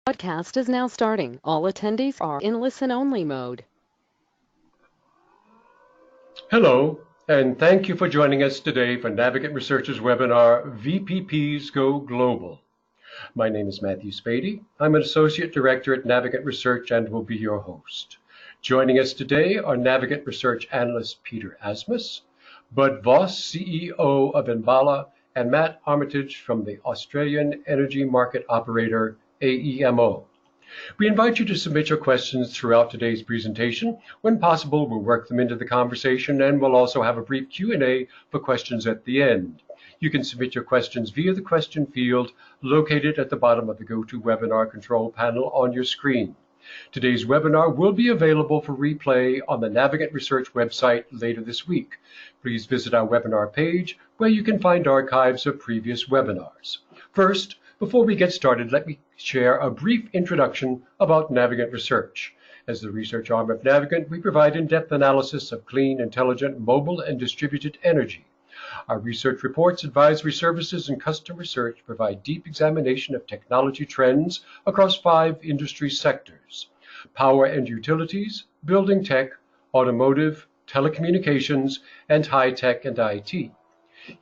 Podcast is now starting. All attendees are in listen-only mode. Hello, and thank you for joining us today for Navigant Research's webinar, VPPs Go Global. My name is Matthew Spady. I'm an Associate Director at Navigant Research and will be your host. Joining us today are Navigant Research Analyst Peter Asmus, Bud Voss, CEO of ENBALA, and Matt Armitage from the Australian Energy Market Operator, AEMO. We invite you to submit your questions throughout today's presentation. When possible, we'll work them into the conversation, and we'll also have a brief Q&A for questions at the end. You can submit your questions via the question field located at the bottom of the GoToWebinar control panel on your screen. Today's webinar will be available for replay on the Navigant Research website later this week. Please visit our webinar page where you can find archives of previous webinars. First, before we get started, let me share a brief introduction about Navigant Research. As the research arm of Navigant, we provide in-depth analysis of clean, intelligent, mobile, and distributed energy. Our research reports, advisory services, and custom research provide deep examination of technology trends across 5 industry sectors: power and utilities, building tech, automotive, telecommunications, and high-tech and IT.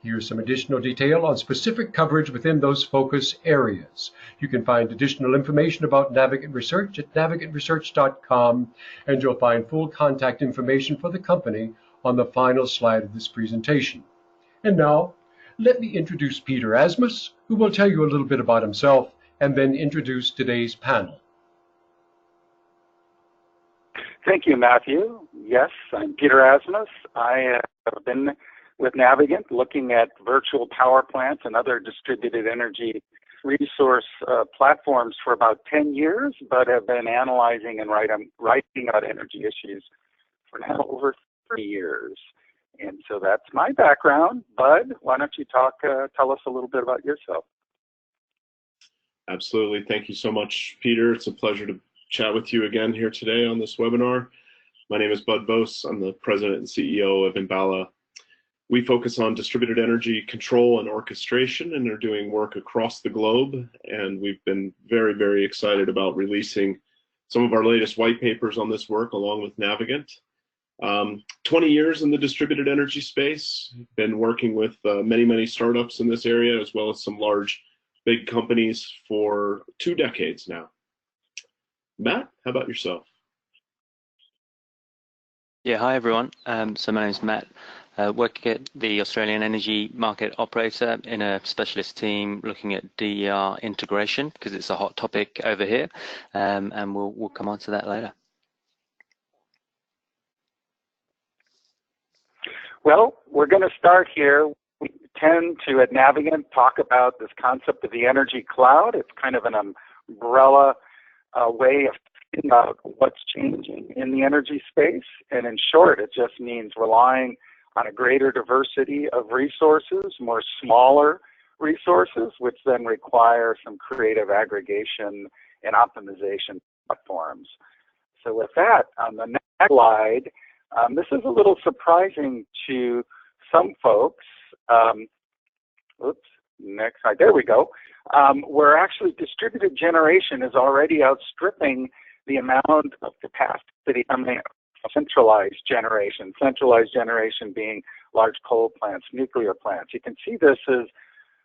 Here's some additional detail on specific coverage within those focus areas. You can find additional information about Navigant Research at navigantresearch.com, and you'll find full contact information for the company on the final slide of this presentation. And now, let me introduce Peter Asmus, who will tell you a little bit about himself and then introduce today's panel. Thank you, Matthew. Yes, I'm Peter Asmus. I have been with Navigant looking at virtual power plants and other distributed energy resource platforms for about 10 years, but have been analyzing and writing about energy issues for now over 3 years. And so that's my background. Bud, why don't you tell us a little bit about yourself? Absolutely. Thank you so much, Peter. It's a pleasure to chat with you again here today on this webinar. My name is Bud Voss. I'm the president and CEO of ENBALA. We focus on distributed energy control and orchestration, and are doing work across the globe. And we've been very, very excited about releasing some of our latest white papers on this work along with Navigant. 20 years in the distributed energy space, been working with many startups in this area, as well as some large, big companies for 2 decades now. Matt, how about yourself? Yeah, hi everyone. So my name is Matt. Working at the Australian Energy Market Operator in a specialist team looking at DER integration because it's a hot topic over here, and we'll come on to that later. Well, we're going to start here. We tend to, at Navigant, talk about this concept of the energy cloud. It's kind of an umbrella way of thinking about what's changing in the energy space. And in short, it just means relying on a greater diversity of resources, more smaller resources, which then require some creative aggregation and optimization platforms. So with that, on the next slide, this is a little surprising to some folks. Next slide, there we go. Where actually distributed generation is already outstripping the amount of capacity coming centralized generation being large coal plants, nuclear plants. You can see this is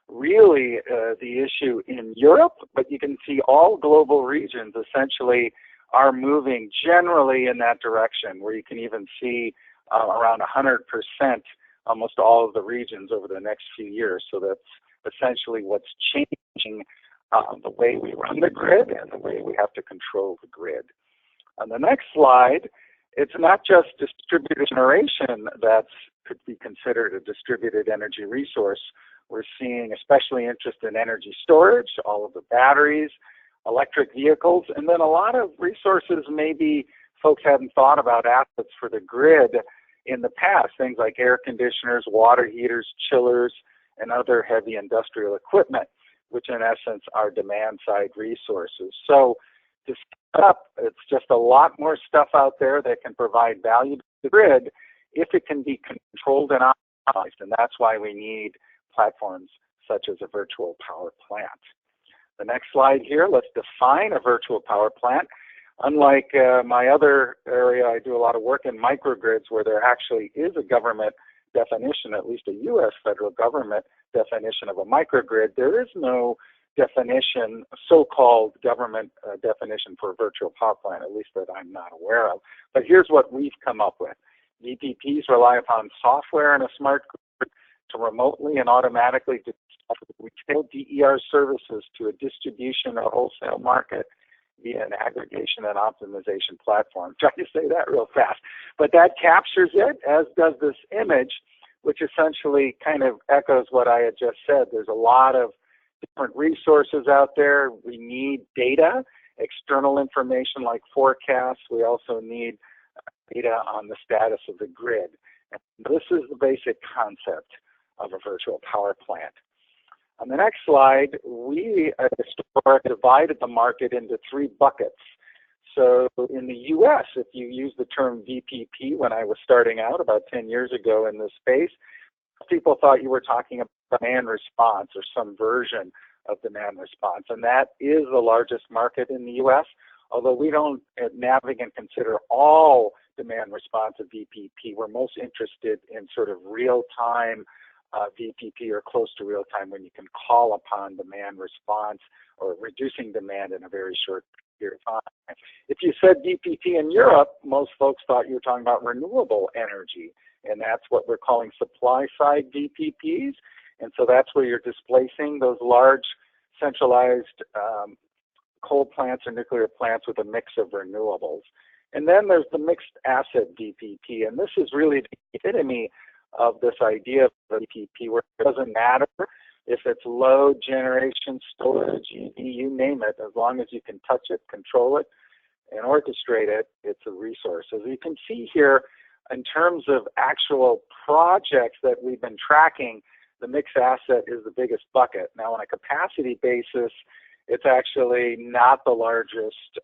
really the issue in Europe, but you can see all global regions essentially are moving generally in that direction, where you can even see around 100%, almost all of the regions over the next few years. So that's essentially what's changing the way we run the grid and the way we have to control the grid. On the next slide, it's not just distributed generation that could be considered a distributed energy resource. We're seeing especially interest in energy storage, all of the batteries, electric vehicles, and then a lot of resources maybe folks hadn't thought about assets for the grid in the past, things like air conditioners, water heaters, chillers, and other heavy industrial equipment, which in essence are demand-side resources. So to sum up, it's just a lot more stuff out there that can provide value to the grid if it can be controlled and optimized, and that's why we need platforms such as a virtual power plant. The next slide here, let's define a virtual power plant. Unlike my other area, I do a lot of work in microgrids where there actually is a government definition, at least a U.S. federal government definition of a microgrid. There is no definition, so-called government definition for a virtual power plant, at least that I'm not aware of. But here's what we've come up with. VPPs rely upon software and a smart grid to remotely and automatically retail DER services to a distribution or wholesale market via an aggregation and optimization platform. Try to say that real fast. But that captures it, as does this image, which essentially kind of echoes what I had just said. There's a lot of different resources out there. We need data, external information like forecasts. We also need data on the status of the grid. And this is the basic concept of a virtual power plant. On the next slide, we divided the market into three buckets. So in the US, if you use the term VPP, when I was starting out about 10 years ago in this space, people thought you were talking about demand response or some version of demand response. And that is the largest market in the US, although we don't at Navigant consider all demand response a VPP. We're most interested in sort of real-time VPP or close to real time when you can call upon demand response or reducing demand in a very short period of time. If you said VPP in Europe, most folks thought you were talking about renewable energy, and that's what we're calling supply side VPPs. And so that's where you're displacing those large centralized coal plants or nuclear plants with a mix of renewables. And then there's the mixed asset VPP, and this is really the epitome of this idea of VPP, where it doesn't matter if it's load generation, storage, you name it, as long as you can touch it, control it, and orchestrate it, it's a resource. As you can see here, in terms of actual projects that we've been tracking, the mixed asset is the biggest bucket. Now, on a capacity basis, it's actually not the largest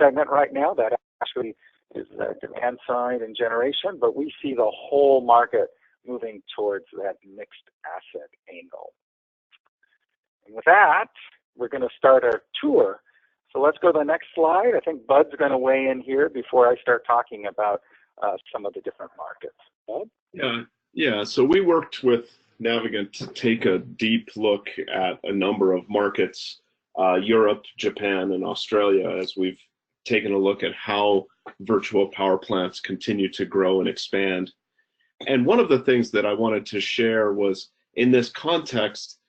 segment right now. That actually is the demand side and generation, but we see the whole market moving towards that mixed asset angle. And with that, we're going to start our tour. So let's go to the next slide. I think Bud's going to weigh in here before I start talking about some of the different markets. Bud? Yeah. So we worked with Navigant to take a deep look at a number of markets, Europe, Japan, and Australia, as we've taken a look at how virtual power plants continue to grow and expand. And one of the things that I wanted to share was, in this context,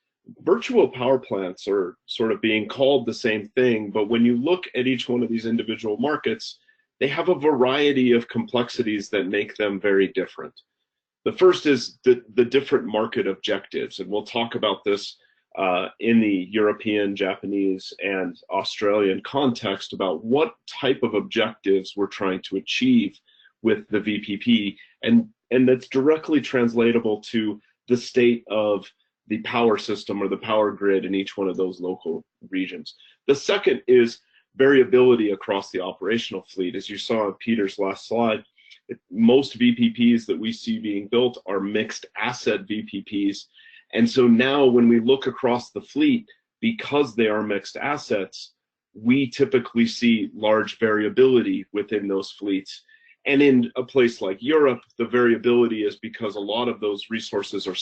virtual power plants are sort of being called the same thing, but when you look at each one of these individual markets, they have a variety of complexities that make them very different. The first is the different market objectives, and we'll talk about this in the European, Japanese, and Australian context about what type of objectives we're trying to achieve with the VPP, and that's directly translatable to the state of the power system or the power grid in each one of those local regions. The second is variability across the operational fleet. As you saw on Peter's last slide, most VPPs that we see being built are mixed asset VPPs. And so now when we look across the fleet, because they are mixed assets, we typically see large variability within those fleets. And in a place like Europe, the variability is because a lot of those resources are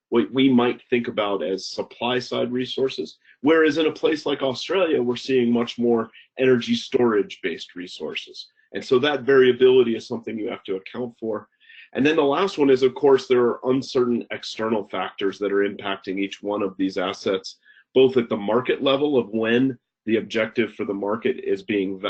what we might think about as supply side resources. Whereas in a place like Australia, we're seeing much more energy storage based resources. And so that variability is something you have to account for. And then the last one is, of course, there are uncertain external factors that are impacting each one of these assets, both at the market level of when the objective for the market is being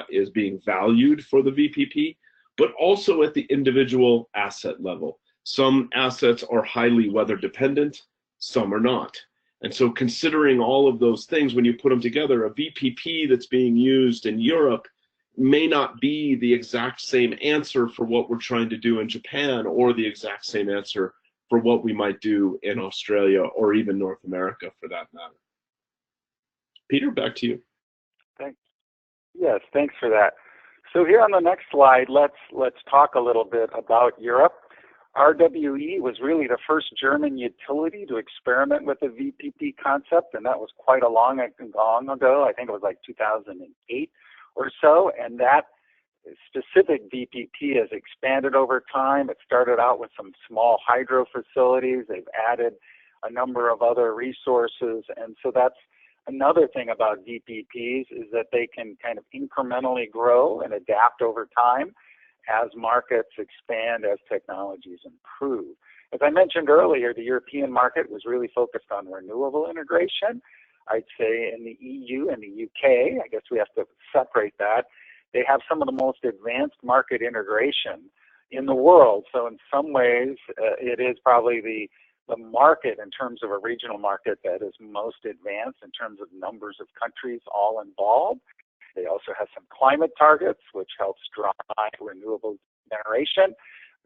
valued for the VPP, but also at the individual asset level. Some assets are highly weather dependent, some are not. And so considering all of those things, when you put them together, a VPP that's being used in Europe may not be the exact same answer for what we're trying to do in Japan, or the exact same answer for what we might do in Australia or even North America for that matter. Peter, back to you. Thanks. Yes, thanks for that. So here on the next slide, let's talk a little bit about Europe. RWE was really the first German utility to experiment with the VPP concept, and that was quite a long ago. I think it was like 2008 or so, and that specific VPP has expanded over time. It started out with some small hydro facilities. They've added a number of other resources, and so that's another thing about VPPs, is that they can kind of incrementally grow and adapt over time as markets expand, as technologies improve. As I mentioned earlier, the European market was really focused on renewable integration. I'd say in the EU and the UK, I guess we have to separate that, they have some of the most advanced market integration in the world. So in some ways, it is probably the market in terms of a regional market that is most advanced in terms of numbers of countries all involved. They also have some climate targets, which helps drive renewable generation.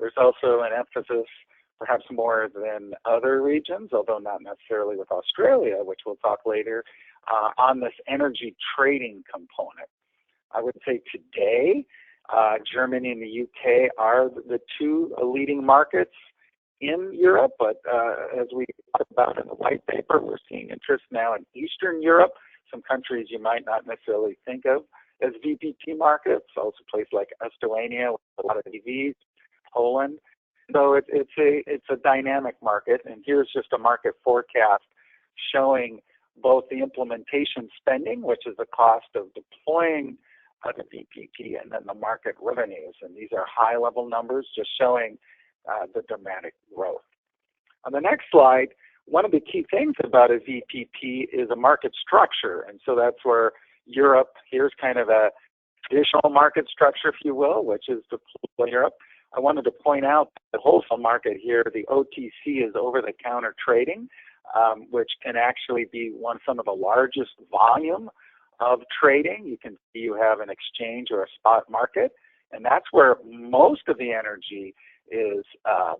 There's also an emphasis, perhaps more than other regions, although not necessarily with Australia, which we'll talk later, on this energy trading component. I would say today, Germany and the UK are the two leading markets in Europe, but as we talked about in the white paper, we're seeing interest now in Eastern Europe, some countries you might not necessarily think of as VPP markets, also places like Estonia with a lot of EVs, Poland. So it's a dynamic market, and here's just a market forecast showing both the implementation spending, which is the cost of deploying the VPP, and then the market revenues. And these are high-level numbers just showing the dramatic growth. On the next slide, one of the key things about a VPP is a market structure, and so that's where Europe, here's kind of a traditional market structure, if you will, which is deployed in Europe. I wanted to point out the wholesale market here, the OTC is over-the-counter trading, which can actually be some of the largest volume of trading. You can see you have an exchange or a spot market, and that's where most of the energy is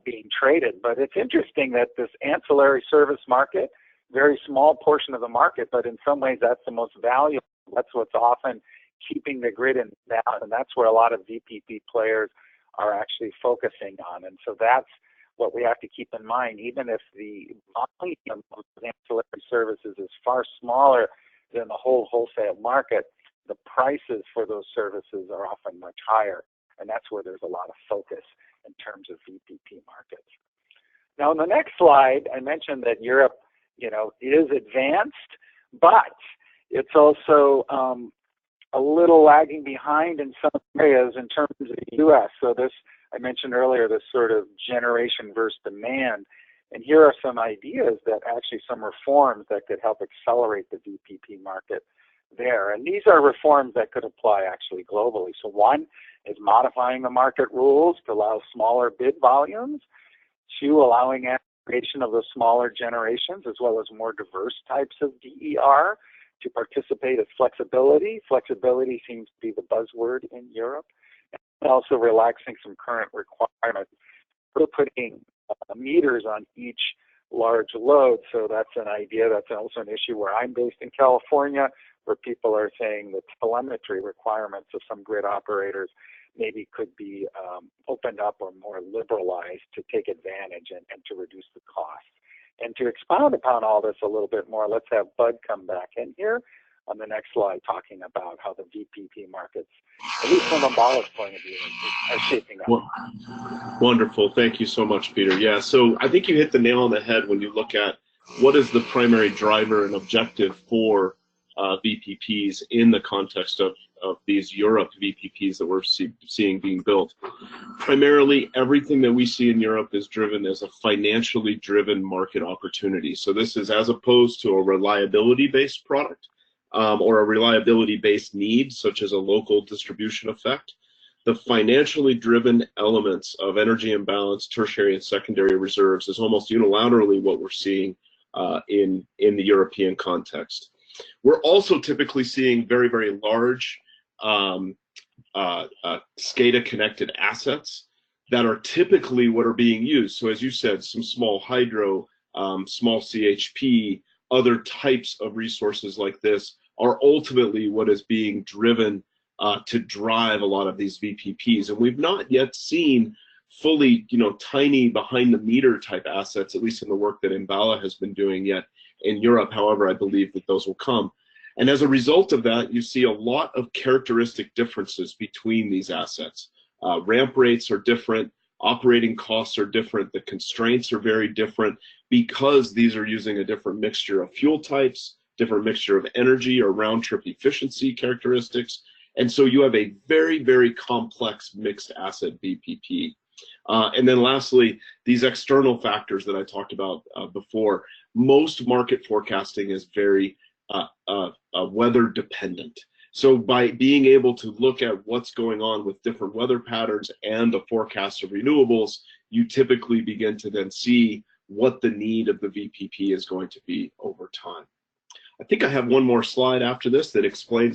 being traded. But it's interesting that this ancillary service market, very small portion of the market, but in some ways that's the most valuable. That's what's often keeping the grid in balance, and that's where a lot of VPP players are actually focusing on. And so that's what we have to keep in mind. Even if the volume of ancillary services is far smaller than the whole wholesale market, the prices for those services are often much higher, and that's where there's a lot of focus in terms of VPP markets. Now, on the next slide, I mentioned that Europe, is advanced, but it's also a little lagging behind in some areas in terms of the U.S. So this, I mentioned earlier, this sort of generation versus demand. And here are some ideas that actually some reforms that could help accelerate the VPP market there. And these are reforms that could apply actually globally. So one is modifying the market rules to allow smaller bid volumes. Two, allowing aggregation of the smaller generations as well as more diverse types of DER to participate as flexibility. Flexibility seems to be the buzzword in Europe. And also relaxing some current requirements. We're putting meters on each large load, so that's an idea. That's also an issue where I'm based in California, where people are saying the telemetry requirements of some grid operators maybe could be opened up or more liberalized to take advantage and to reduce the cost. And to expound upon all this a little bit more, let's have Bud come back in here on the next slide talking about how the VPP markets, at least from ENBALA'S point of view, are shaping up. Well, wonderful. Thank you so much, Peter. Yeah, so I think you hit the nail on the head when you look at what is the primary driver and objective for VPPs in the context of these Europe VPPs that we're seeing being built. Primarily, everything that we see in Europe is driven as a financially driven market opportunity. So this is as opposed to a reliability-based product or a reliability-based need, such as a local distribution effect. The financially driven elements of energy imbalance, tertiary and secondary reserves is almost unilaterally what we're seeing in the European context. We're also typically seeing very, very large SCADA-connected assets that are typically what are being used. So as you said, some small hydro, small CHP, other types of resources like this are ultimately what is being driven to drive a lot of these VPPs. And we've not yet seen fully, tiny behind the meter type assets, at least in the work that ENBALA has been doing yet in Europe. However, I believe that those will come. And as a result of that, you see a lot of characteristic differences between these assets. Ramp rates are different, operating costs are different, the constraints are very different because these are using a different mixture of fuel types, different mixture of energy or round trip efficiency characteristics. And so you have a very, very complex mixed asset VPP. And then lastly, these external factors that I talked about before. Most market forecasting is very weather dependent. So by being able to look at what's going on with different weather patterns and the forecast of renewables, you typically begin to then see what the need of the VPP is going to be over time. I think I have one more slide after this that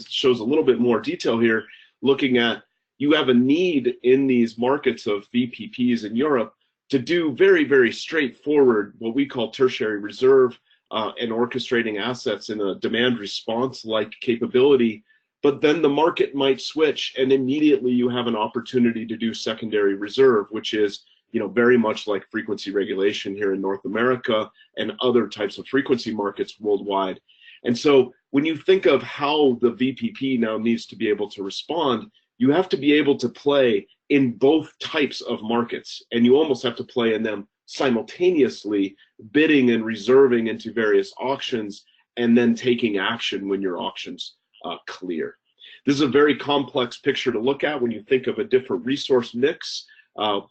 shows a little bit more detail here, looking at you have a need in these markets of VPPs in Europe to do very, very straightforward, what we call tertiary reserve and orchestrating assets in a demand response like capability. But then the market might switch and immediately you have an opportunity to do secondary reserve, which is very much like frequency regulation here in North America and other types of frequency markets worldwide. And so when you think of how the VPP now needs to be able to respond, you have to be able to play in both types of markets, and you almost have to play in them simultaneously, bidding and reserving into various auctions, and then taking action when your auctions clear. This is a very complex picture to look at when you think of a different resource mix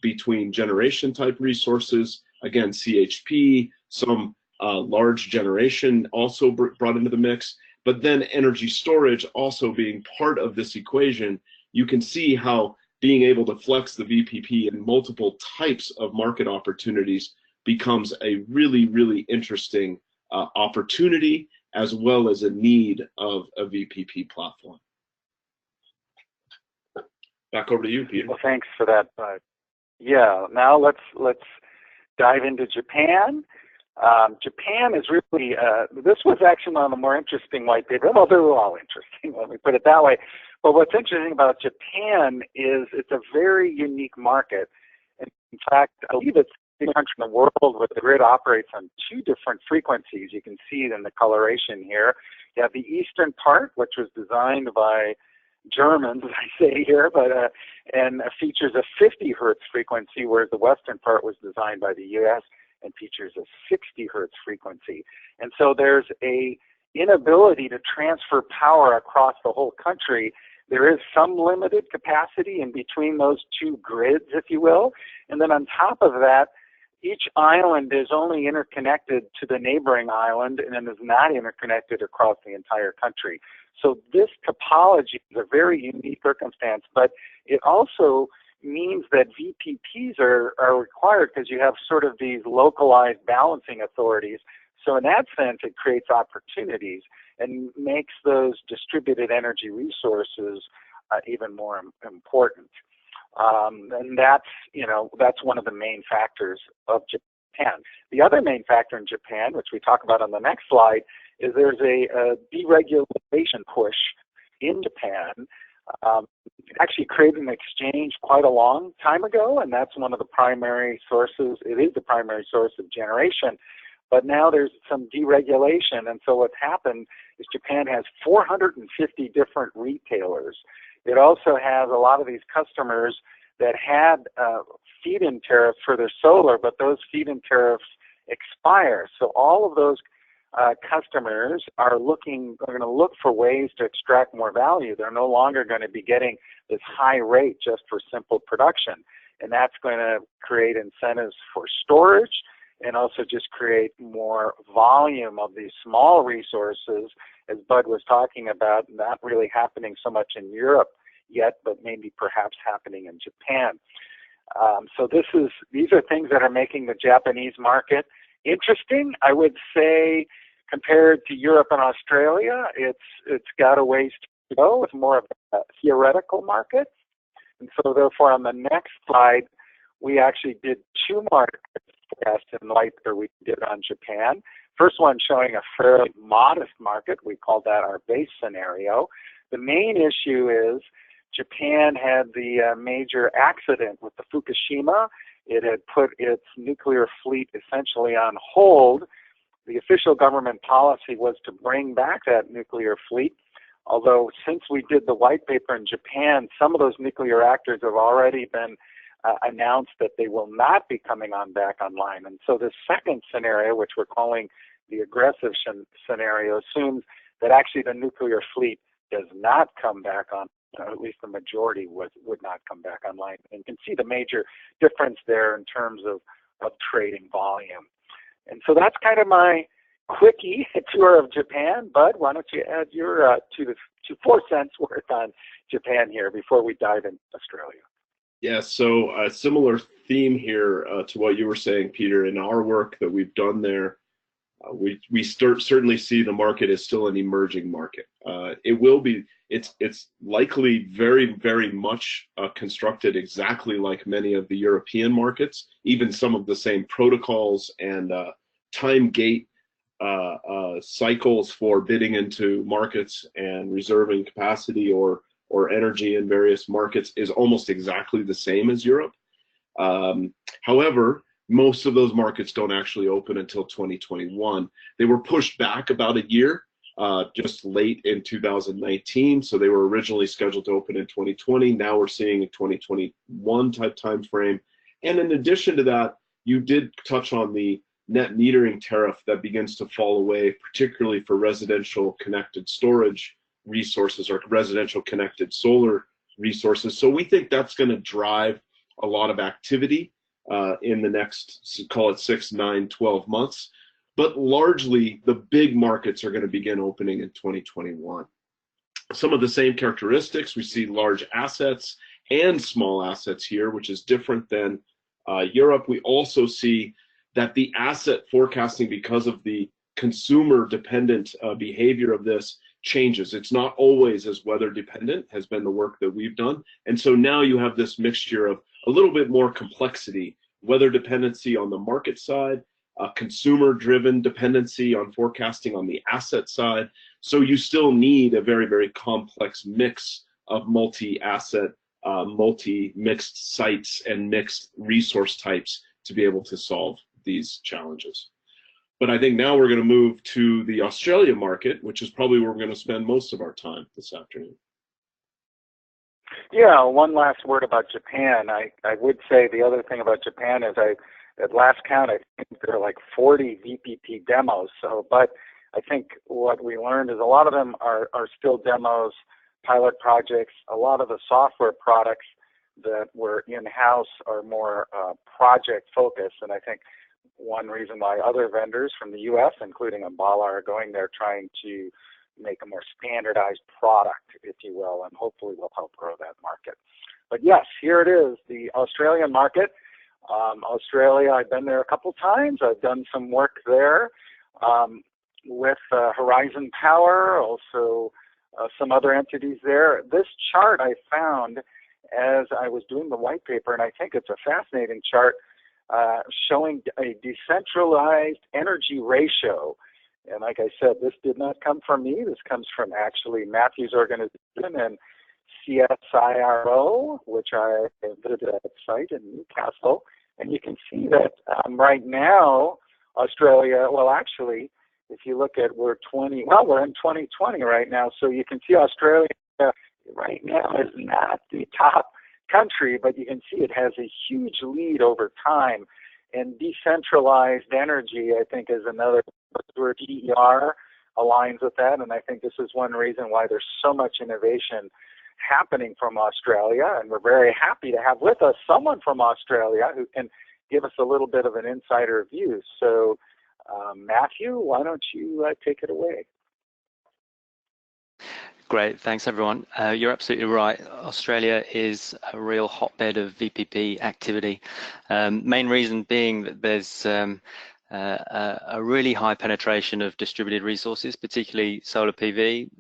between generation type resources, again, CHP, some large generation also brought into the mix, but then energy storage also being part of this equation. You can see how being able to flex the VPP in multiple types of market opportunities becomes a really, really interesting opportunity as well as a need of a VPP platform. Back over to you, Peter. Well, thanks for that, Bud. Yeah, now let's dive into Japan. Japan is really, this was actually one of the more interesting white papers. Well, they were all interesting, let me put it that way. But what's interesting about Japan is it's a very unique market. In fact, I believe it's the country in the world where the grid operates on two different frequencies. You can see it in the coloration here. You have the eastern part, which was designed by Germans, as I say here, but and features a 50 hertz frequency, whereas the western part was designed by the U.S. and features a 60 hertz frequency. And so there's a inability to transfer power across the whole country. There is some limited capacity in between those two grids, if you will. And then on top of that, each island is only interconnected to the neighboring island and then is not interconnected across the entire country. So this topology is a very unique circumstance, but it also means that VPPs are required because you have sort of these localized balancing authorities. So in that sense, it creates opportunities and makes those distributed energy resources even more important. And that's one of the main factors of Japan. The other main factor in Japan, which we talk about on the next slide, is there's a deregulation push in Japan. It actually created an exchange quite a long time ago, and that's one of the primary sources. It is the primary source of generation. But now there's some deregulation, and so what's happened is Japan has 450 different retailers. It also has a lot of these customers that had feed-in tariffs for their solar, but those feed-in tariffs expire. So all of those customers are going to look for ways to extract more value. They're no longer going to be getting this high rate just for simple production. And that's going to create incentives for storage and also just create more volume of these small resources, as Bud was talking about, not really happening so much in Europe yet, but maybe perhaps happening in Japan. So these are things that are making the Japanese market interesting. I would say compared to Europe and Australia, it's got a ways to go. It's more of a theoretical market. And so therefore on the next slide, we actually did two market forecasts in the light that we did on Japan. First one showing a fairly modest market. We called that our base scenario. The main issue is Japan had the major accident with the Fukushima. It had put its nuclear fleet essentially on hold. The official government policy was to bring back that nuclear fleet, although since we did the white paper in Japan, some of those nuclear reactors have already been announced that they will not be coming back online. And so this second scenario, which we're calling the aggressive scenario, assumes that actually the nuclear fleet does not come back on, or at least the majority would not come back online. And you can see the major difference there in terms of trading volume. And so that's kind of my quickie tour of Japan. Bud, why don't you add your 4 cents worth on Japan here before we dive into Australia? Yeah, so a similar theme here to what you were saying, Peter. In our work that we've done there, we certainly see the market is still an emerging market. It's likely very, very much constructed exactly like many of the European markets, even some of the same protocols and time gate cycles for bidding into markets and reserving capacity or energy in various markets is almost exactly the same as Europe. However, most of those markets don't actually open until 2021. They were pushed back about a year, just late in 2019. So they were originally scheduled to open in 2020. Now we're seeing a 2021 type time frame. And in addition to that, you did touch on the net metering tariff that begins to fall away, particularly for residential connected storage resources or residential connected solar resources. So we think that's going to drive a lot of activity in the next, call it 6, 9, 12 months. But largely, the big markets are going to begin opening in 2021. Some of the same characteristics, we see large assets and small assets here, which is different than Europe. We also see that the asset forecasting, because of the consumer dependent behavior of this, changes. It's not always as weather dependent, has been the work that we've done. And so now you have this mixture of a little bit more complexity, weather dependency on the market side, consumer driven dependency on forecasting on the asset side. So you still need a very, very complex mix of multi-asset, multi-mixed sites and mixed resource types to be able to solve these challenges. But I think now we're going to move to the Australia market, which is probably where we're going to spend most of our time this afternoon. Yeah, one last word about Japan. I would say the other thing about Japan is at last count, I think there are like 40 VPP demos. But I think what we learned is a lot of them are still demos, pilot projects. A lot of the software products that were in-house are more project focused. And I think one reason why other vendors from the U.S., including ENBALA, are going there trying to make a more standardized product, if you will, and hopefully will help grow that market. But yes, here it is, the Australian market. Australia, I've been there a couple times. I've done some work there with Horizon Power, also some other entities there. This chart I found as I was doing the white paper, and I think it's a fascinating chart, showing a decentralized energy ratio. And like I said, this did not come from me. This comes from actually Matthew's organization and CSIRO, which I visited that site in Newcastle. And you can see that right now, Australia, well, actually, if you look at, we're in 2020 right now. So you can see Australia right now is not the top country, but you can see it has a huge lead over time. And decentralized energy, I think, is another word. DER aligns with that, and I think this is one reason why there's so much innovation happening from Australia, and we're very happy to have with us someone from Australia who can give us a little bit of an insider view. So, Matthew, why don't you take it away? Great, thanks everyone. You're absolutely right. Australia is a real hotbed of VPP activity. Main reason being that there's a really high penetration of distributed resources, particularly solar PV.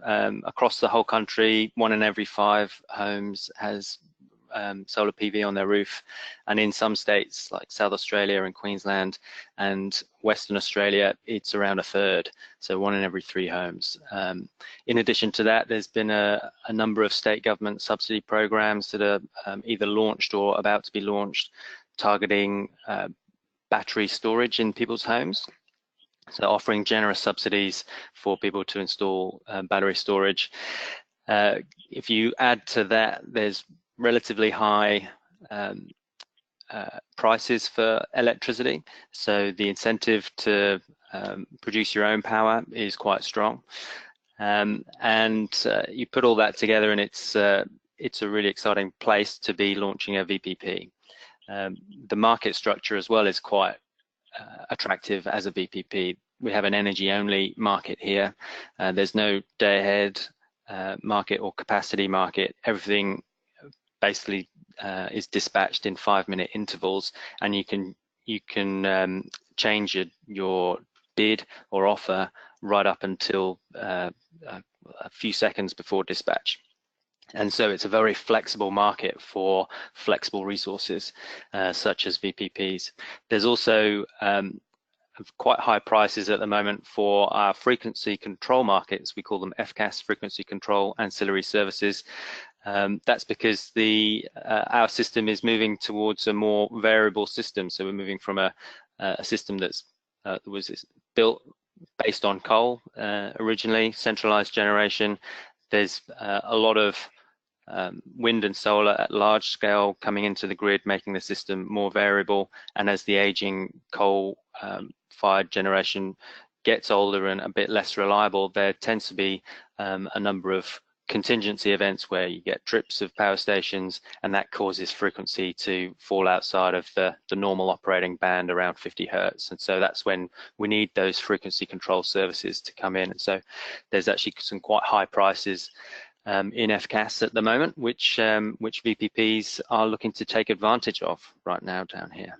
Across the whole country, 1 in every 5 homes has solar PV on their roof, and in some states like South Australia and Queensland and Western Australia, it's around a third, so 1 in every 3 homes. In addition to that, there's been a number of state government subsidy programs that are either launched or about to be launched, targeting battery storage in people's homes. So offering generous subsidies for people to install battery storage. If you add to that, there's relatively high prices for electricity. So the incentive to produce your own power is quite strong. And you put all that together, and it's a really exciting place to be launching a VPP. The market structure as well is quite attractive as a VPP. We have an energy-only market here. There's no day-ahead market or capacity market. Everything basically is dispatched in 5-minute intervals, and you can change your bid or offer right up until a few seconds before dispatch. And so it's a very flexible market for flexible resources such as VPPs. There's also quite high prices at the moment for our frequency control markets. We call them FCAS, frequency control ancillary services. That's because our system is moving towards a more variable system. So we're moving from a system that was built based on coal originally, centralized generation. There's a lot of wind and solar at large scale coming into the grid, making the system more variable. And as the aging coal-fired generation gets older and a bit less reliable, there tends to be a number of contingency events where you get trips of power stations, and that causes frequency to fall outside of the normal operating band around 50 hertz. And so that's when we need those frequency control services to come in. And so there's actually some quite high prices in FCAS at the moment, which VPPs are looking to take advantage of right now down here.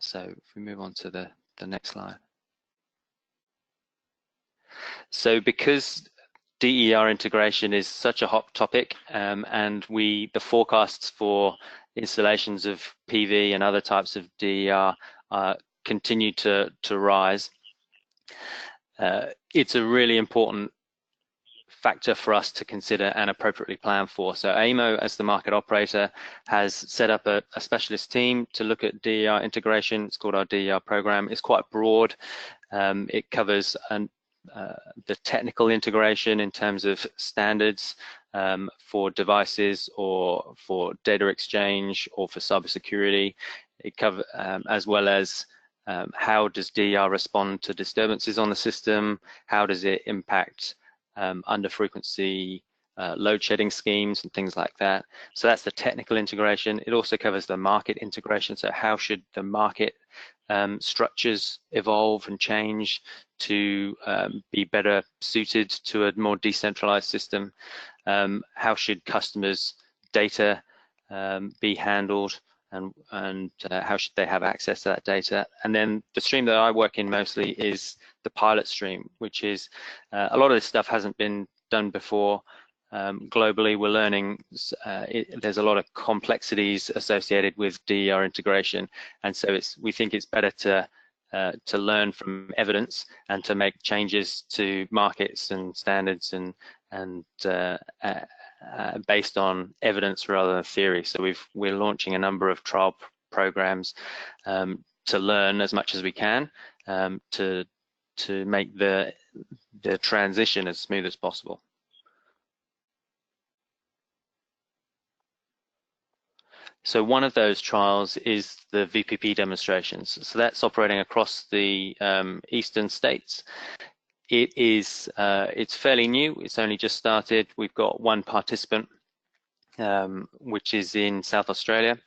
So if we move on to the next slide. So because DER integration is such a hot topic, and the forecasts for installations of PV and other types of DER continue to rise, it's a really important factor for us to consider and appropriately plan for. So AEMO, as the market operator, has set up a specialist team to look at DER integration. It's called our DER program. It's quite broad. It covers the technical integration in terms of standards for devices or for data exchange or for cybersecurity. It covers as well as how does DER respond to disturbances on the system? How does it impact under frequency load shedding schemes and things like that? So that's the technical integration. It also covers the market integration. So how should the market structures evolve and change to be better suited to a more decentralized system? How should customers' data be handled, and how should they have access to that data? And then the stream that I work in mostly is the pilot stream, which is a lot of this stuff hasn't been done before. Globally, we're learning there's a lot of complexities associated with DER integration, and so we think it's better to learn from evidence and to make changes to markets and standards and based on evidence rather than theory. So we're launching a number of trial programs to learn as much as we can to make the transition as smooth as possible. So one of those trials is the VPP demonstrations. So that's operating across the eastern states. It's fairly new. It's only just started. We've got one participant, which is in South Australia,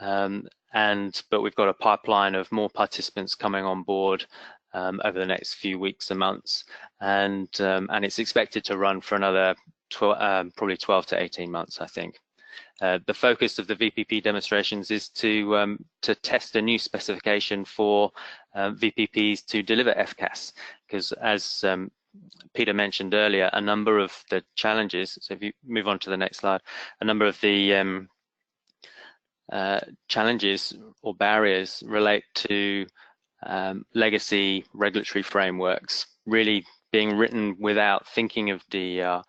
but we've got a pipeline of more participants coming on board over the next few weeks and months, and it's expected to run for another probably 12 to 18 months, I think. The focus of the VPP demonstrations is to test a new specification for VPPs to deliver FCAS, because as Peter mentioned earlier, a number of the challenges, so if you move on to the next slide, a number of the challenges or barriers relate to legacy regulatory frameworks really being written without thinking of DER,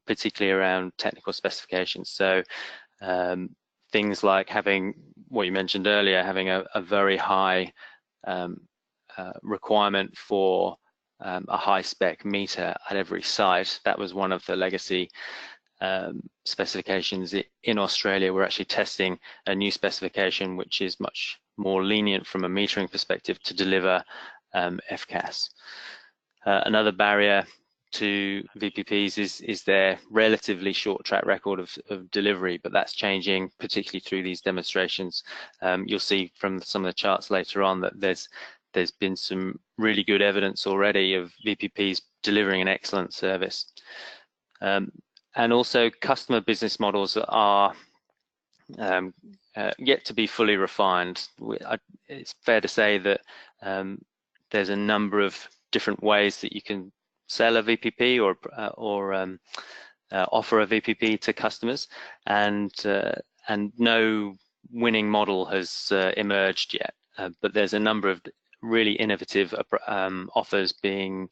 particularly around technical specifications. So things like having, what you mentioned earlier, having a very high requirement for a high spec meter at every site. That was one of the legacy specifications. In Australia, we're actually testing a new specification which is much more lenient from a metering perspective to deliver FCAS. Another barrier to VPPs is their relatively short track record of delivery, but that's changing, particularly through these demonstrations. You'll see from some of the charts later on that there's been some really good evidence already of VPPs delivering an excellent service. And also customer business models are yet to be fully refined. It's fair to say that there's a number of different ways that you can sell a VPP or offer a VPP to customers, and no winning model has emerged yet. But there's a number of really innovative offers being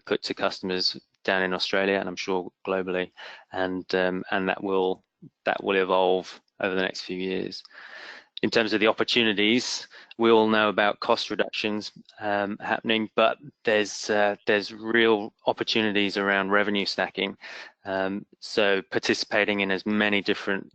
put to customers down in Australia, and I'm sure globally, and that will evolve over the next few years. In terms of the opportunities, we all know about cost reductions happening, but there's real opportunities around revenue stacking. So participating in as many different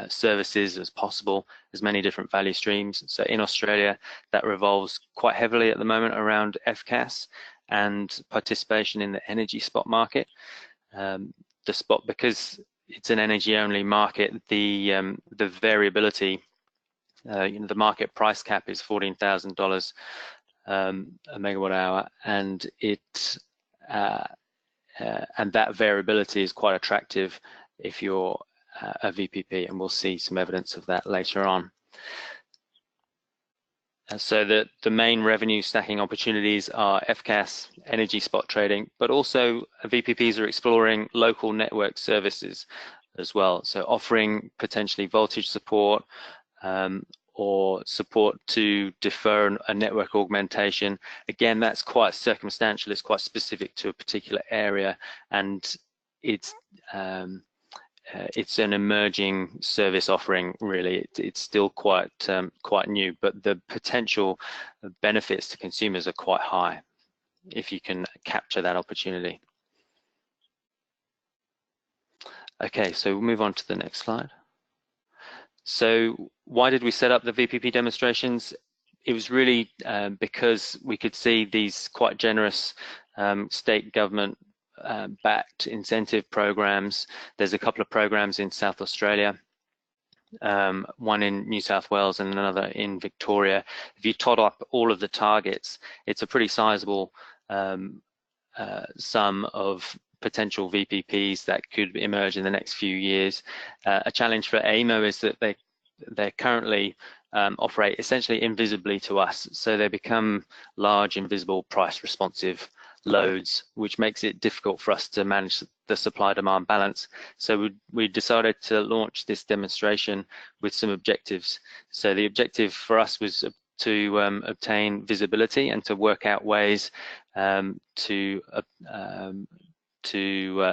services as possible, as many different value streams. So in Australia, that revolves quite heavily at the moment around FCAS and participation in the energy spot market. The spot, because it's an energy-only market, the variability. The market price cap is $14,000 a megawatt hour, and and that variability is quite attractive if you're a VPP, and we'll see some evidence of that later on. So the main revenue stacking opportunities are FCAS, energy spot trading, but also VPPs are exploring local network services as well. So offering potentially voltage support, or support to defer a network augmentation. Again, that's quite circumstantial, it's quite specific to a particular area, and it's an emerging service offering, really. It's still quite new, but the potential benefits to consumers are quite high if you can capture that opportunity. Okay, so we'll move on to the next slide. So why did we set up the VPP demonstrations? It was really because we could see these quite generous state government backed incentive programs. There's a couple of programs in South Australia, one in New South Wales and another in Victoria. If you tot up all of the targets, it's a pretty sizable sum of potential VPPs that could emerge in the next few years. A challenge for AEMO is that they currently operate essentially invisibly to us, so they become large, invisible, price responsive loads, which makes it difficult for us to manage the supply-demand balance. So we decided to launch this demonstration with some objectives. So the objective for us was to obtain visibility and to work out ways to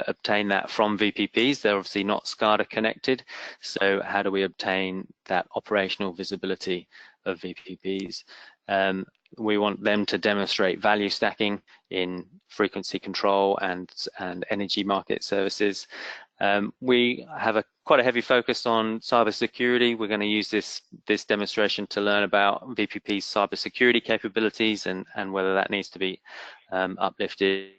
obtain that from VPPs. They're obviously not SCADA connected, so how do we obtain that operational visibility of VPPs? We want them to demonstrate value stacking in frequency control and energy market services. We have quite a heavy focus on cybersecurity. We're going to use this demonstration to learn about VPP's cybersecurity capabilities and whether that needs to be uplifted.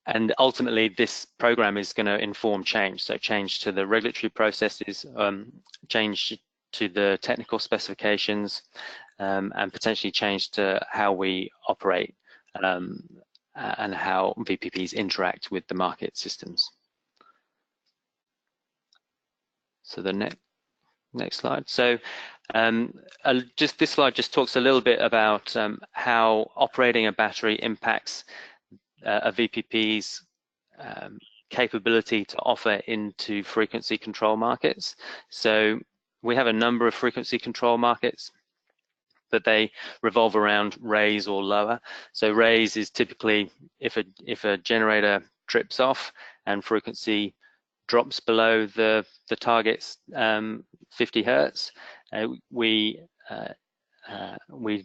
And ultimately, this program is going to inform change. So change to the regulatory processes, change to the technical specifications, and potentially change to how we operate and how VPPs interact with the market systems. So the next slide. So this slide just talks a little bit about how operating a battery impacts a VPP's capability to offer into frequency control markets. So we have a number of frequency control markets, but they revolve around raise or lower. So raise is typically if a generator trips off and frequency drops below the target's 50 hertz, we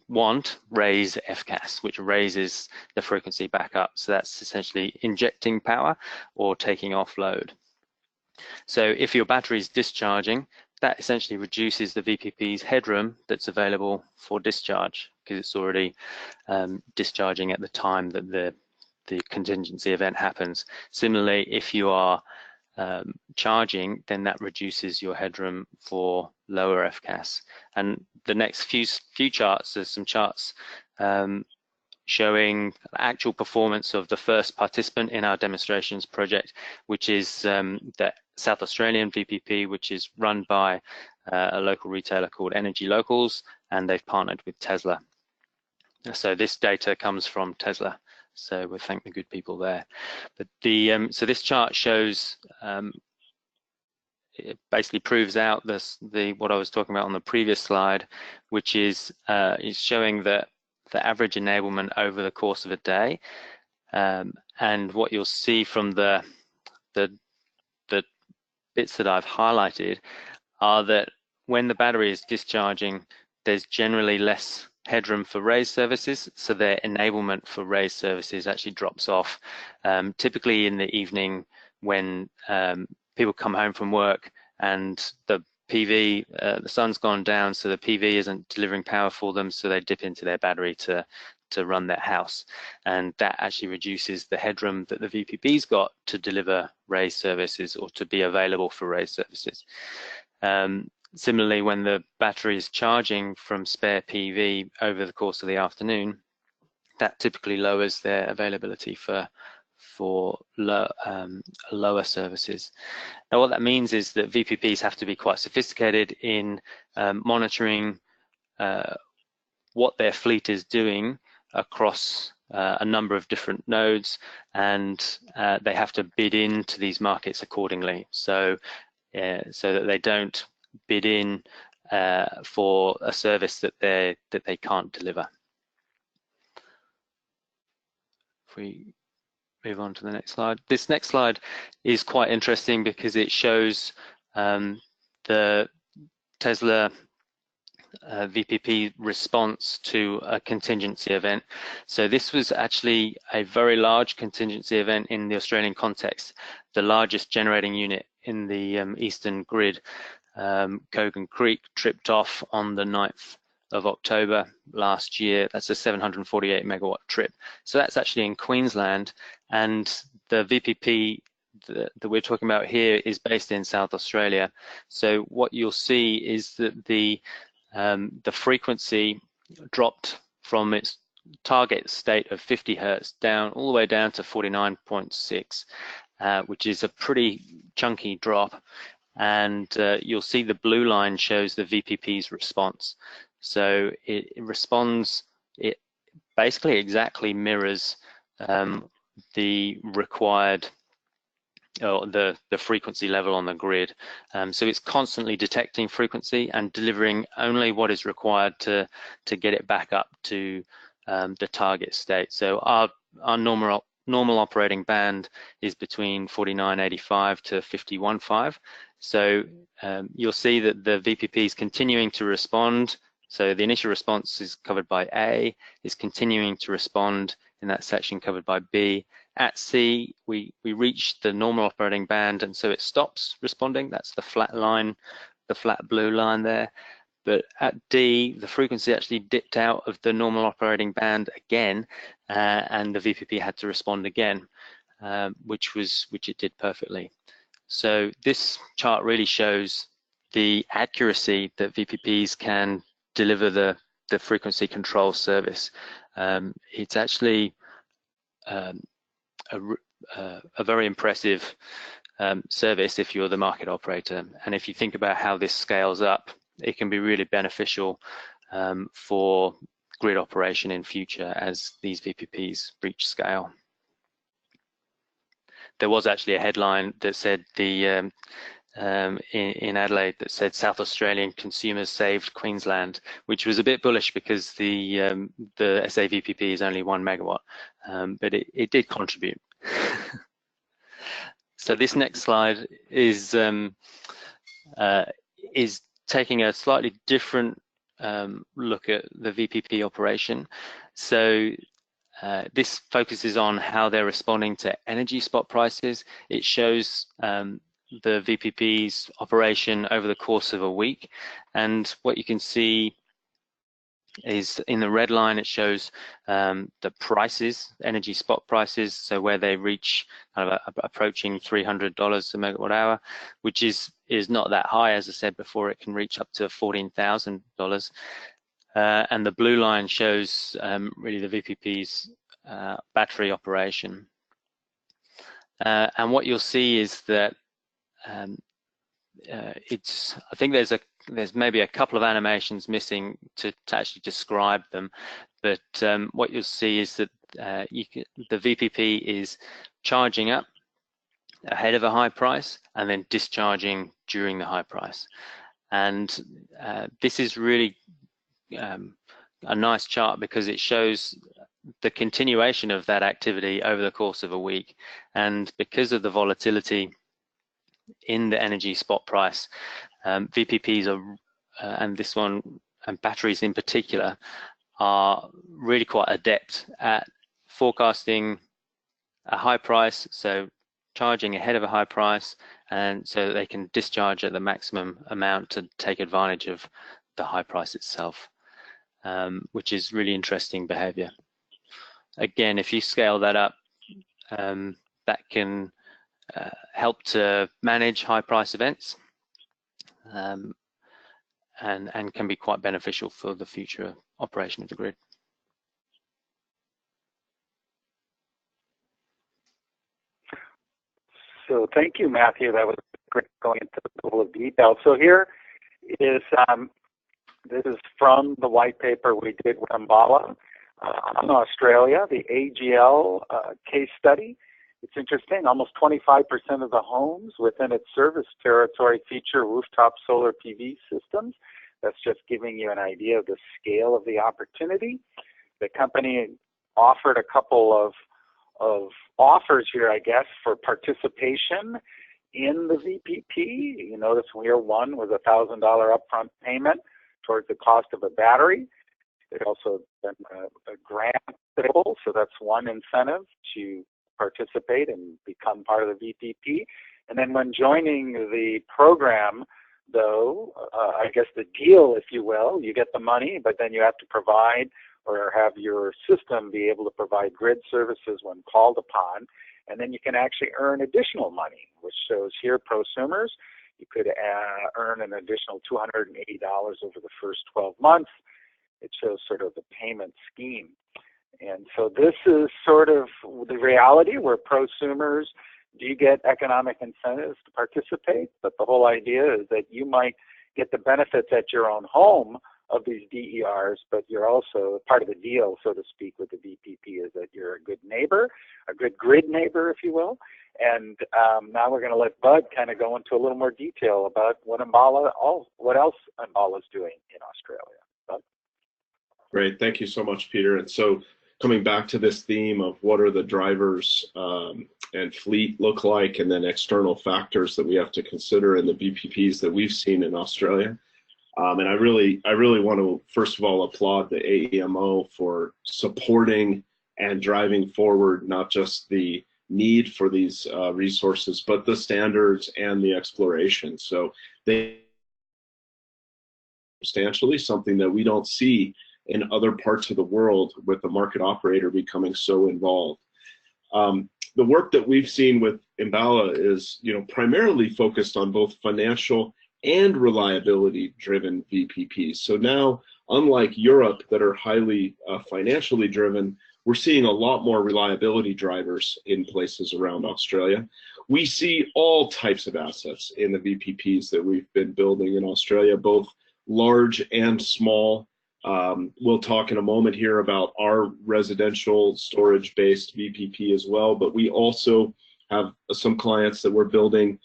want raise FCAS, which raises the frequency back up. So that's essentially injecting power or taking off load. So if your battery is discharging, that essentially reduces the VPP's headroom that's available for discharge, because it's already discharging at the time that the contingency event happens. Similarly, if you are charging, then that reduces your headroom for lower FCAS. And the next few charts, there's some charts showing actual performance of the first participant in our demonstrations project, which is the South Australian VPP, which is run by a local retailer called Energy Locals, and they've partnered with Tesla. So this data comes from Tesla. So we thank the good people there. But the so this chart shows it basically proves out what I was talking about on the previous slide, which is showing that the average enablement over the course of a day, and what you'll see from the bits that I've highlighted are that when the battery is discharging, there's generally less headroom for raise services, so their enablement for raise services actually drops off. Typically in the evening when people come home from work and the PV, the sun's gone down, so the PV isn't delivering power for them, so they dip into their battery to run their house, and that actually reduces the headroom that the VPP's got to deliver raise services or to be available for raise services. Similarly, when the battery is charging from spare PV over the course of the afternoon, that typically lowers their availability for lower services. Now, what that means is that VPPs have to be quite sophisticated in monitoring what their fleet is doing across a number of different nodes, and they have to bid into these markets accordingly. So that they don't bid in for a service that they can't deliver. If we move on to the next slide. This next slide is quite interesting because it shows the Tesla VPP response to a contingency event. So this was actually a very large contingency event in the Australian context, the largest generating unit in the eastern grid. Kogan Creek tripped off on the 9th of October last year. That's a 748 megawatt trip. So that's actually in Queensland, and the VPP that we're talking about here is based in South Australia. So what you'll see is that the frequency dropped from its target state of 50 hertz down all the way down to 49.6, which is a pretty chunky drop. And you'll see the blue line shows the VPP's response. So it responds, it basically exactly mirrors the required, or the frequency level on the grid. So it's constantly detecting frequency and delivering only what is required to get it back up to the target state. So our normal operating band is between 49.85 to 51.5. So you'll see that the VPP is continuing to respond. So the initial response is covered by A, is continuing to respond in that section covered by B. At C, we reach the normal operating band, and so it stops responding. That's the flat line, the flat blue line there. But at D, the frequency actually dipped out of the normal operating band again, and the VPP had to respond again, which it did perfectly. So this chart really shows the accuracy that VPPs can deliver the frequency control service. It's actually a very impressive service if you're the market operator. And if you think about how this scales up, it can be really beneficial for grid operation in future as these VPPs reach scale. There was actually a headline that said the in Adelaide that said South Australian consumers saved Queensland, which was a bit bullish because the SA VPP is only 1 megawatt, but it did contribute. So this next slide is taking a slightly different look at the VPP operation. So this focuses on how they're responding to energy spot prices. It shows the VPP's operation over the course of a week, and what you can see is in the red line it shows the prices, energy spot prices, so where they reach kind of approaching $300 a megawatt hour, which is not that high. As I said before, it can reach up to $14,000. And the blue line shows really the VPP's battery operation. And what you'll see is that I think there's maybe a couple of animations missing to actually describe them, but what you'll see is that the VPP is charging up ahead of a high price and then discharging during the high price. And this is really a nice chart because it shows the continuation of that activity over the course of a week. And because of the volatility in the energy spot price, VPPs are, and this one, and batteries in particular, are really quite adept at forecasting a high price, so charging ahead of a high price, and so that they can discharge at the maximum amount to take advantage of the high price itself, which is really interesting behavior. Again, if you scale that up, that can help to manage high price events, and can be quite beneficial for the future operation of the grid. So thank you, Matthew. That was great going into a little of detail. So here is this is from the white paper we did with ENBALA on Australia, the AGL case study. It's interesting, almost 25% of the homes within its service territory feature rooftop solar PV systems. That's just giving you an idea of the scale of the opportunity. The company offered a couple of offers here, I guess, for participation in the VPP. You notice here one was a $1,000 upfront payment towards the cost of a battery. There's also been a grant available, so that's one incentive to participate and become part of the VPP. And then when joining the program, though, I guess the deal, if you will, you get the money, but then you have to provide or have your system be able to provide grid services when called upon. And then you can actually earn additional money, which shows here prosumers, you could earn an additional $280 over the first 12 months. It shows sort of the payment scheme. And so this is sort of the reality where prosumers do get economic incentives to participate, but the whole idea is that you might get the benefits at your own home of these DERs, but you're also part of the deal, so to speak, with the VPP is that you're a good neighbor, a good grid neighbor, if you will. And now we're going to let Bud kind of go into a little more detail about what else ENBALA is doing in Australia. Bud? Great, thank you so much, Peter. And so coming back to this theme of what are the drivers and fleet look like, and then external factors that we have to consider in the VPPs that we've seen in Australia. And I really want to, first of all, applaud the AEMO for supporting and driving forward not just the need for these resources, but the standards and the exploration. So they substantially something that we don't see in other parts of the world with the market operator becoming so involved. The work that we've seen with ENBALA is, primarily focused on both financial and reliability driven VPPs. So now, unlike Europe that are highly financially driven, we're seeing a lot more reliability drivers in places around Australia. We see all types of assets in the VPPs that we've been building in Australia, both large and small. We'll talk in a moment here about our residential storage-based VPP as well, but we also have some clients that we're building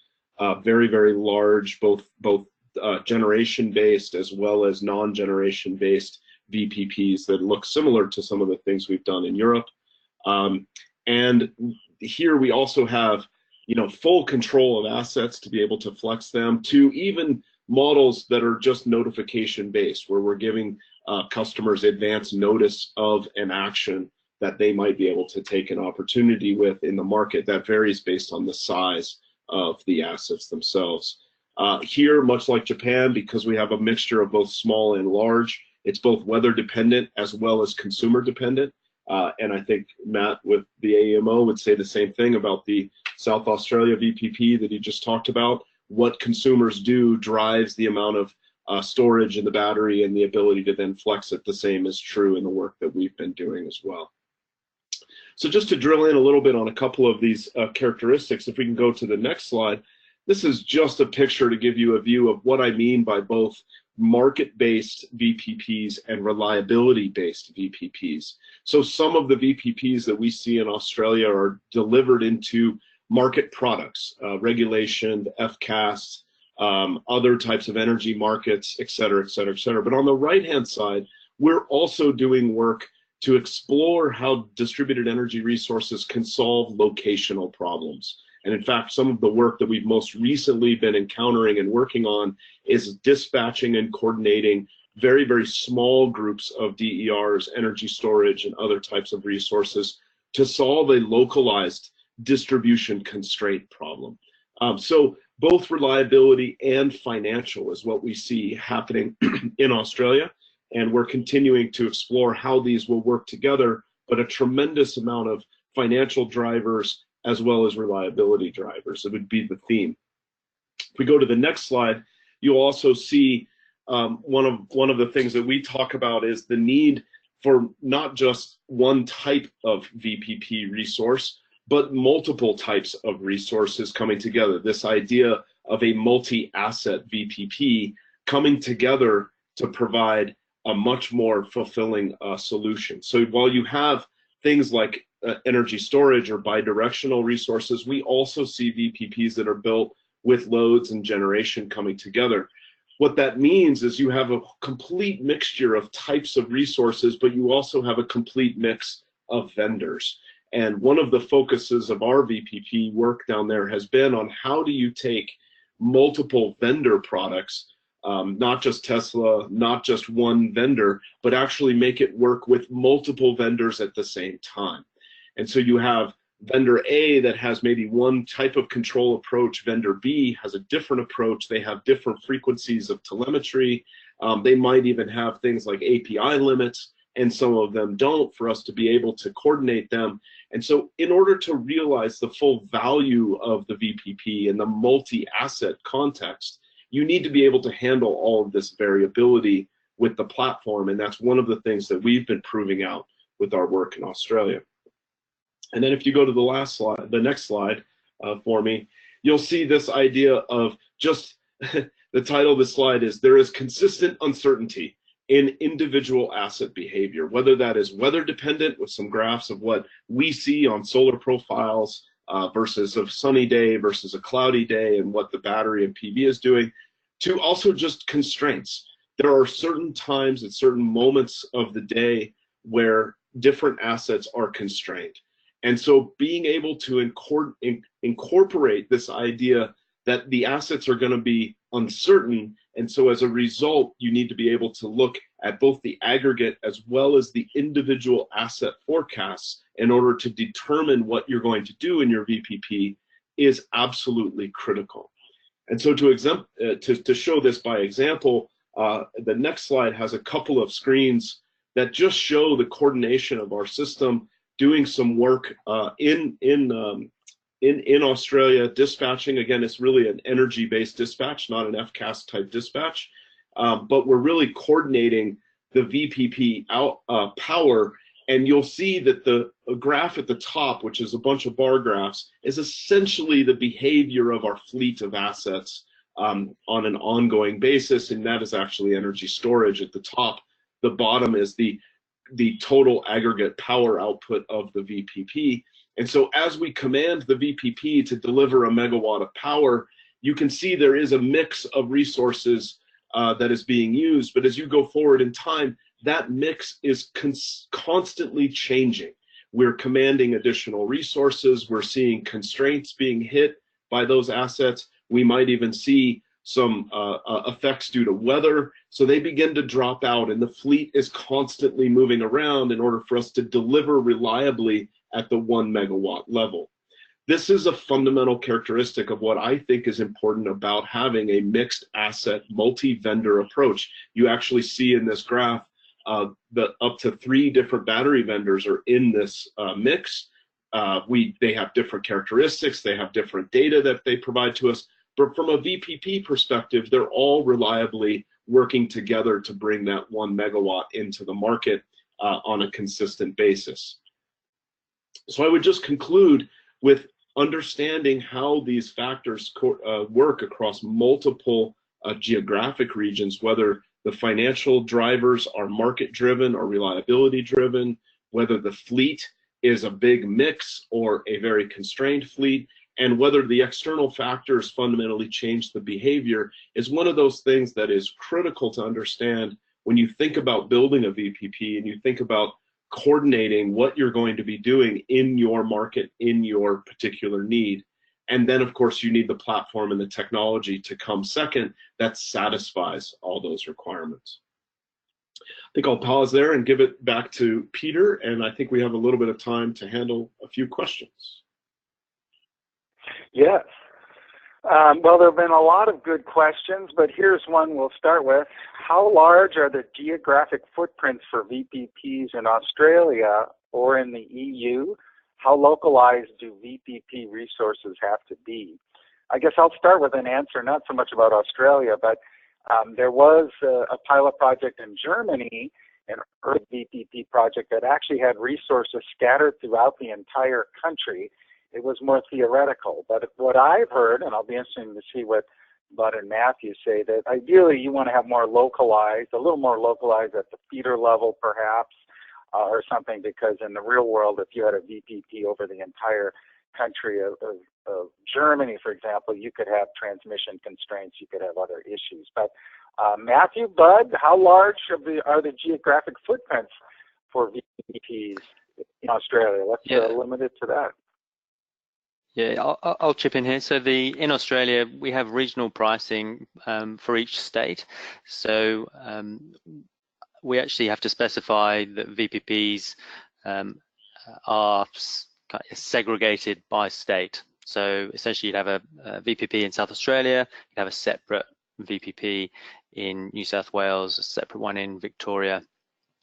very, very large, both generation-based as well as non-generation-based VPPs that look similar to some of the things we've done in Europe. And here we also have, full control of assets to be able to flex them, to even models that are just notification-based, where we're giving customers advance notice of an action that they might be able to take an opportunity with in the market. That varies based on the size of the assets themselves. Here, much like Japan, because we have a mixture of both small and large, it's both weather dependent as well as consumer dependent. And I think Matt with the AEMO would say the same thing about the South Australia VPP that he just talked about. What consumers do drives the amount of storage in the battery, and the ability to then flex it. The same is true in the work that we've been doing as well. So just to drill in a little bit on a couple of these characteristics, if we can go to the next slide, this is just a picture to give you a view of what I mean by both market-based VPPs and reliability-based VPPs. So some of the VPPs that we see in Australia are delivered into market products, regulation, FCAS, other types of energy markets, et cetera, et cetera, et cetera. But on the right-hand side, we're also doing work to explore how distributed energy resources can solve locational problems. And in fact, some of the work that we've most recently been encountering and working on is dispatching and coordinating very, very small groups of DERs, energy storage, and other types of resources to solve a localized distribution constraint problem. So both reliability and financial is what we see happening in Australia. And we're continuing to explore how these will work together, but a tremendous amount of financial drivers as well as reliability drivers. It would be the theme. If we go to the next slide, you'll also see one of the things that we talk about is the need for not just one type of VPP resource, but multiple types of resources coming together. This idea of a multi-asset VPP coming together to provide a much more fulfilling solution. So while you have things like energy storage or bidirectional resources, we also see VPPs that are built with loads and generation coming together. What that means is you have a complete mixture of types of resources, but you also have a complete mix of vendors. And one of the focuses of our VPP work down there has been on how do you take multiple vendor products, not just Tesla, not just one vendor, but actually make it work with multiple vendors at the same time. And so you have vendor A that has maybe one type of control approach, vendor B has a different approach, they have different frequencies of telemetry, they might even have things like API limits, and some of them don't, for us to be able to coordinate them. And so in order to realize the full value of the VPP in the multi-asset context, you need to be able to handle all of this variability with the platform, and that's one of the things that we've been proving out with our work in Australia. And then if you go to the last slide, the next slide for me, you'll see this idea of just, the title of the slide is, there is consistent uncertainty in individual asset behavior, whether that is weather dependent with some graphs of what we see on solar profiles versus a sunny day versus a cloudy day and what the battery and PV is doing, to also just constraints. There are certain times at certain moments of the day where different assets are constrained. And so being able to incorporate this idea that the assets are going to be uncertain, and so as a result, you need to be able to look at both the aggregate as well as the individual asset forecasts in order to determine what you're going to do in your VPP is absolutely critical. And so to show this by example, the next slide has a couple of screens that just show the coordination of our system doing some work in Australia, dispatching. Again, it's really an energy-based dispatch, not an FCAS type dispatch, but we're really coordinating the VPP power, and you'll see that the graph at the top, which is a bunch of bar graphs, is essentially the behavior of our fleet of assets on an ongoing basis, and that is actually energy storage at the top. The bottom is the total aggregate power output of the VPP. And so as we command the VPP to deliver a megawatt of power, you can see there is a mix of resources that is being used, but as you go forward in time, that mix is constantly changing. We're commanding additional resources, we're seeing constraints being hit by those assets, we might even see some effects due to weather, so they begin to drop out, and the fleet is constantly moving around in order for us to deliver reliably at the 1 megawatt level. This is a fundamental characteristic of what I think is important about having a mixed asset, multi-vendor approach. You actually see in this graph that up to 3 different battery vendors are in this mix. They have different characteristics, they have different data that they provide to us, but from a VPP perspective, they're all reliably working together to bring that 1 megawatt into the market on a consistent basis. So I would just conclude with understanding how these factors work across multiple geographic regions, whether the financial drivers are market driven or reliability driven, whether the fleet is a big mix or a very constrained fleet, and whether the external factors fundamentally change the behavior is one of those things that is critical to understand when you think about building a VPP and you think about coordinating what you're going to be doing in your market, in your particular need. And then, of course, you need the platform and the technology to come second that satisfies all those requirements. I think I'll pause there and give it back to Peter, and I think we have a little bit of time to handle a few questions. Yes. Well, there have been a lot of good questions, but here's one we'll start with. How large are the geographic footprints for VPPs in Australia or in the EU? How localized do VPP resources have to be? I guess I'll start with an answer, not so much about Australia, but there was a pilot project in Germany, an early VPP project that actually had resources scattered throughout the entire country. It was more theoretical, but what I've heard, and I'll be interested to see what Bud and Matthew say, that ideally you want to have more localized, a little more localized at the feeder level perhaps, or something, because in the real world, if you had a VPP over the entire country of Germany, for example, you could have transmission constraints, you could have other issues. But Matthew, Bud, how large are the geographic footprints for VPPs in Australia? Let's limit it to that. Yeah, I'll chip in here. So in Australia, we have regional pricing for each state. So we actually have to specify that VPPs are segregated by state. So essentially you'd have a VPP in South Australia, you'd have a separate VPP in New South Wales, a separate one in Victoria,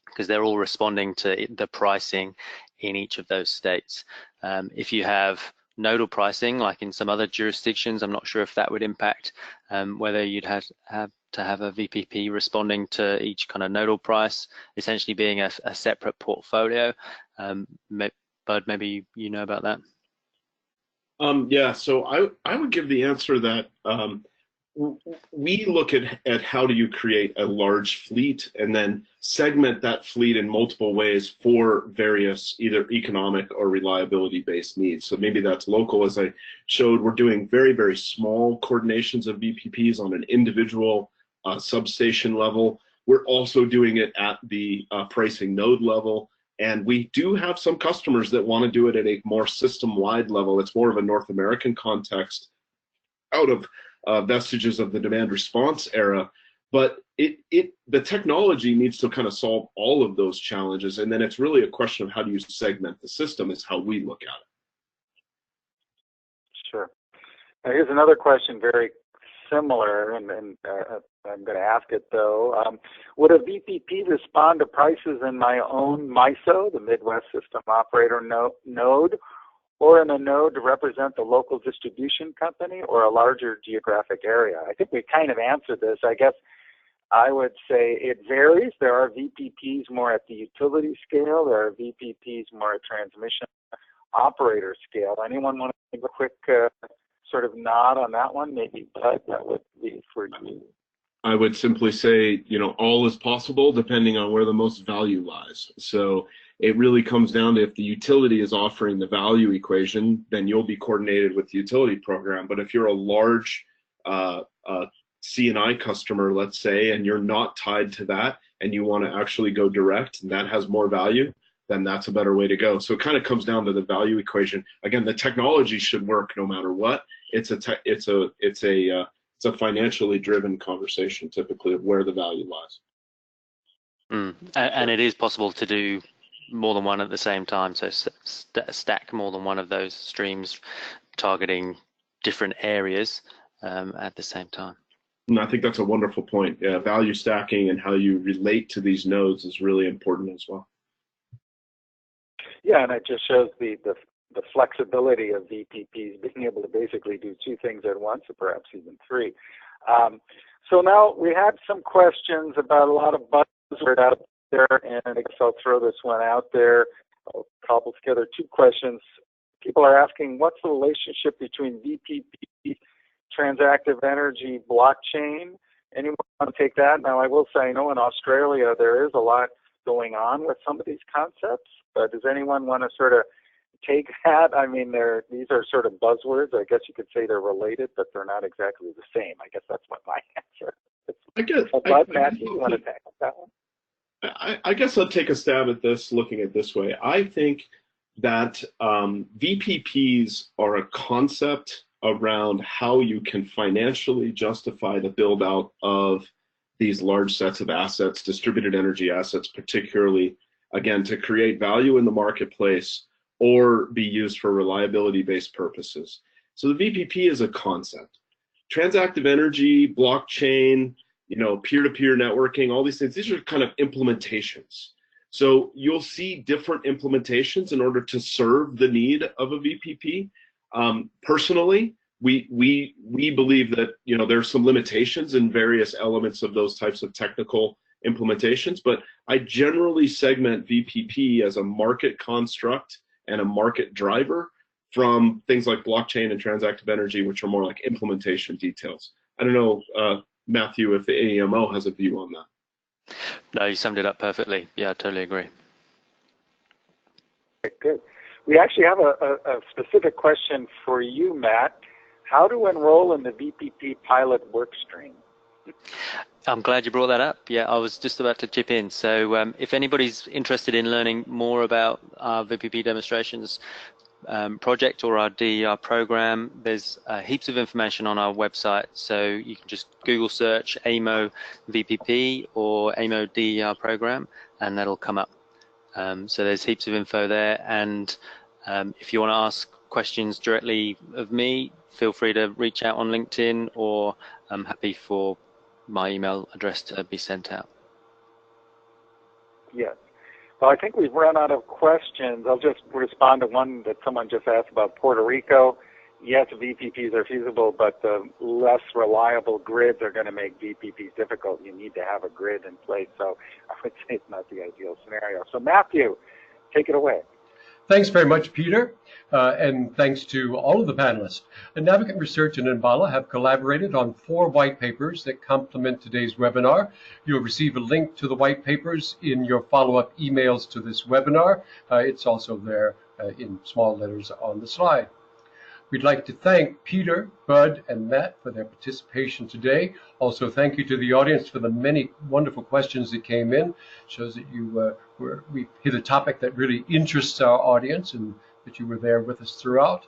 because they're all responding to the pricing in each of those states. If you have nodal pricing, like in some other jurisdictions, I'm not sure if that would impact whether you'd have to have a VPP responding to each kind of nodal price, essentially being a separate portfolio. Bud, maybe you know about that? Yeah, so I would give the answer that we look at how do you create a large fleet and then segment that fleet in multiple ways for various either economic or reliability based needs. So maybe that's local, as I showed. We're doing very, very small coordinations of VPPs on an individual substation level. We're also doing it at the pricing node level. And we do have some customers that want to do it at a more system-wide level. It's more of a North American context out of vestiges of the demand response era, but the technology needs to kind of solve all of those challenges, and then it's really a question of how do you segment the system is how we look at it. Sure. Now here's another question very similar, and I'm going to ask it though. Would a VPP respond to prices in my own MISO, the Midwest System Operator node, or in a node to represent the local distribution company or a larger geographic area? I think we kind of answered this. I guess I would say it varies. There are VPPs more at the utility scale. There are VPPs more at transmission operator scale. Anyone want to give a quick sort of nod on that one? Maybe Bud, that would be for you. I would simply say, all is possible depending on where the most value lies. So it really comes down to if the utility is offering the value equation, then you'll be coordinated with the utility program. But if you're a large a C&I customer, let's say, and you're not tied to that, and you want to actually go direct, and that has more value, then that's a better way to go. So it kind of comes down to the value equation. Again, the technology should work no matter what. It's a financially driven conversation, typically, of where the value lies. And it is possible to do more than one at the same time. So stack more than one of those streams, targeting different areas at the same time. And I think that's a wonderful point. Yeah, value stacking and how you relate to these nodes is really important as well. Yeah, and it just shows the flexibility of VPPs, being able to basically do two things at once, or perhaps even three. So now we had some questions about a lot of buzzword out there, and I guess I'll throw this one out there. I'll cobble together two questions. People are asking, what's the relationship between VPP, transactive energy, blockchain? Anyone want to take that? Now, I will say, I know in Australia there is a lot going on with some of these concepts, but does anyone want to sort of take that? I mean, these are sort of buzzwords. I guess you could say they're related, but they're not exactly the same. I guess that's what my answer is. Matthew, you want to tackle that one? I guess I'll take a stab at this, looking at it this way. I think that VPPs are a concept around how you can financially justify the build out of these large sets of assets, distributed energy assets, particularly, again, to create value in the marketplace or be used for reliability-based purposes. So the VPP is a concept. Transactive energy, blockchain, peer-to-peer networking, all these things, these are kind of implementations. So you'll see different implementations in order to serve the need of a VPP. Personally, we believe that there's some limitations in various elements of those types of technical implementations, but I generally segment VPP as a market construct and a market driver from things like blockchain and transactive energy, which are more like implementation details. I don't know, Matthew, if the AEMO has a view on that. No, you summed it up perfectly. Yeah, I totally agree. Good. We actually have a specific question for you, Matt. How to enroll in the VPP pilot workstream? I'm glad you brought that up. Yeah, I was just about to chip in. So if anybody's interested in learning more about our VPP demonstrations project or our DER program, there's heaps of information on our website. So you can just Google search AEMO VPP or AEMO DER program, and that'll come up. So there's heaps of info there. And if you want to ask questions directly of me, feel free to reach out on LinkedIn, or I'm happy for my email address to be sent out. Yes. Well, I think we've run out of questions. I'll just respond to one that someone just asked about Puerto Rico. Yes, VPPs are feasible, but the less reliable grids are going to make VPPs difficult. You need to have a grid in place, so I would say it's not the ideal scenario. So Matthew, take it away. Thanks very much, Peter, and thanks to all of the panelists. Navigant Research and ENBALA have collaborated on 4 white papers that complement today's webinar. You'll receive a link to the white papers in your follow-up emails to this webinar. It's also there in small letters on the slide. We'd like to thank Peter, Bud, and Matt for their participation today. Also, thank you to the audience for the many wonderful questions that came in. Shows that we hit a topic that really interests our audience and that you were there with us throughout.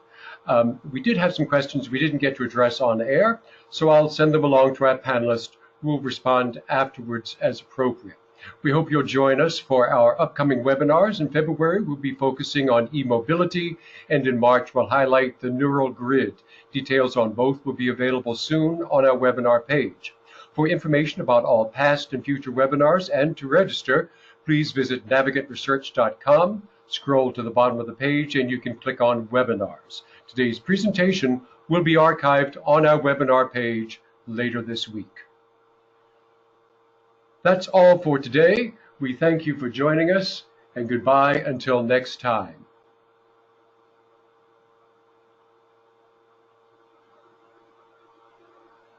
We did have some questions we didn't get to address on air, so I'll send them along to our panelists who will respond afterwards as appropriate. We hope you'll join us for our upcoming webinars. In February, we'll be focusing on e-mobility, and in March, we'll highlight the neural grid. Details on both will be available soon on our webinar page. For information about all past and future webinars and to register, please visit navigantresearch.com, scroll to the bottom of the page, and you can click on webinars. Today's presentation will be archived on our webinar page later this week. That's all for today. We thank you for joining us, and goodbye until next time.